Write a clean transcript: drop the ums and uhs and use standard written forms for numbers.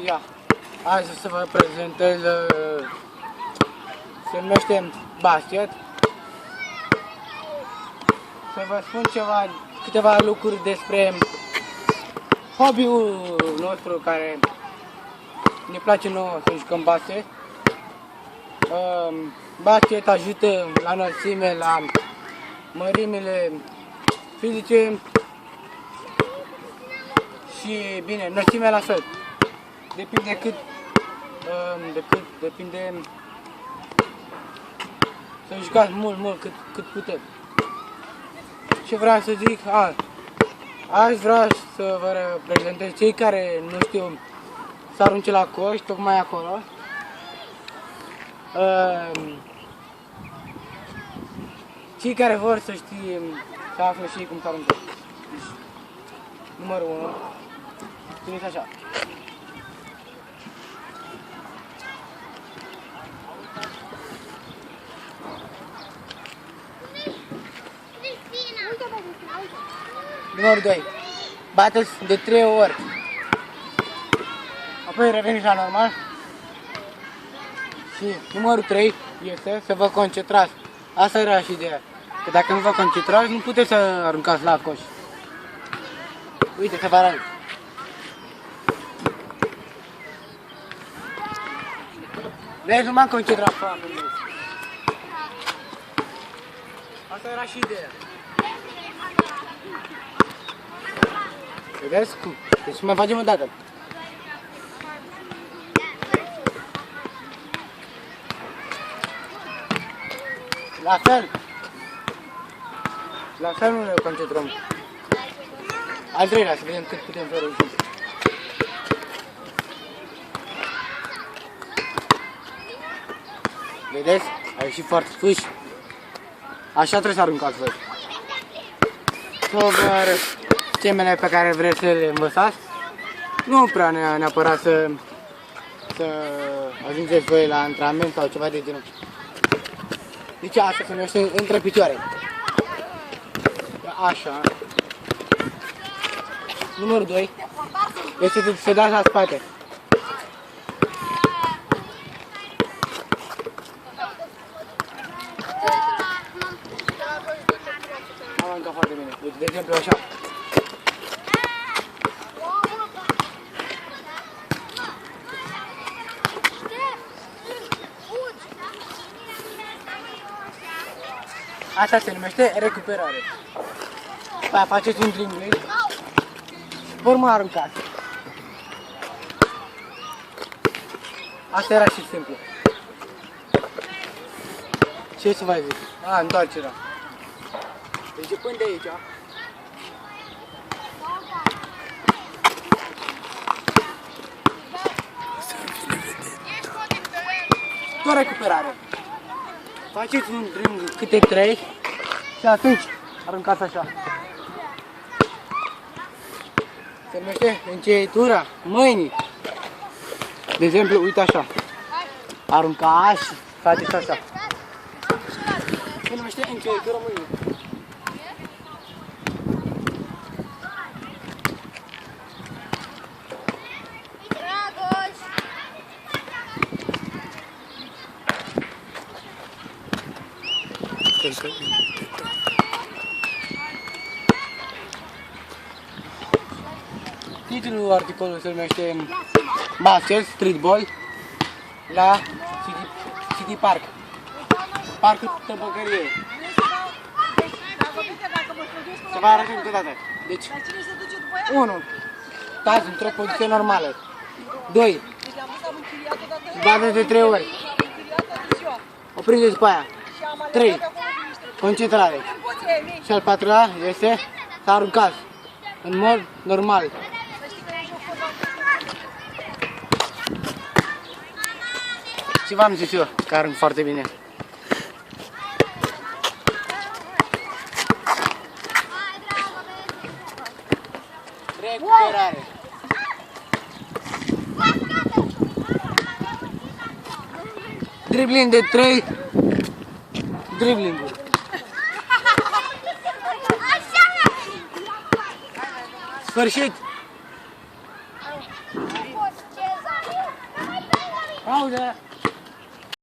Ia, azi să vă prezentez, se numește basket. Să vă spun câteva lucruri despre hobby-ul nostru care ne place nouă să jucăm basket. Basket ajută la înălțime, la mărimile fizice și bine, înălțimea la fel. Depinde depinde să jucați mult cât puteți. Ce vreau să zic, aș vrea să vă prezentez cei care nu știu să arunce la coș, tocmai acolo. Cei care vor să știe, să află și cum să aruncă. Numărul 1. Țineți așa. Numărul 2. Bateți de 3 ori. Apoi reveniți la normal. Și numărul 3 este să vă concentrați. Asta era și ideea. Că dacă nu vă concentrați, nu puteți să aruncați la coș. Uite, să vă arăt. Vezi, nu m-am concentrat foarte mult. Asta era și ideea. Vedeți cum? Deci mai facem o dată. La fel nu ne concentrăm. Al treilea, să vedem cât putem să reușim. Vedeți? A ieșit foarte fâș. Așa trebuie să aruncați voi. Să vă arăt temele pe care vreți să le învățați. Nu prea neapărat să ajungeți voi la antrenament sau ceva de genul. Deci asta se numește între picioare. Așa. Numărul 2 este să dați la spate. Am aruncat foarte bine. Deci, de exemplu, așa. Asta se numește recuperare. După aia faceți un dribbling. Urmă aruncați. Asta era și simplu. Ce să mai zic? Întoarcerea. Începând de aici. Tot recuperare. Faceți un dribbling câte 3 și atunci aruncați așa. Se numește înceietura mâinii. De exemplu, uite așa. Aruncați și faceți așa. Se numește înceietura mâinii. Titlul articolului se numește Basket Streetball la City Park. Parcul Tăbăgăriei. Să vă arăt încă o dată. Deci, 1. Stați într-o poziție normală. 2. Bateți de 3 ori. Opriți după aia. 3. Concentrare. Și al 4-lea este să aruncați în mod normal. Și v-am zis eu că arunc foarte bine. Recuperare. Dribbling de 3 dribbling-uri. Sfârșit! Pauză!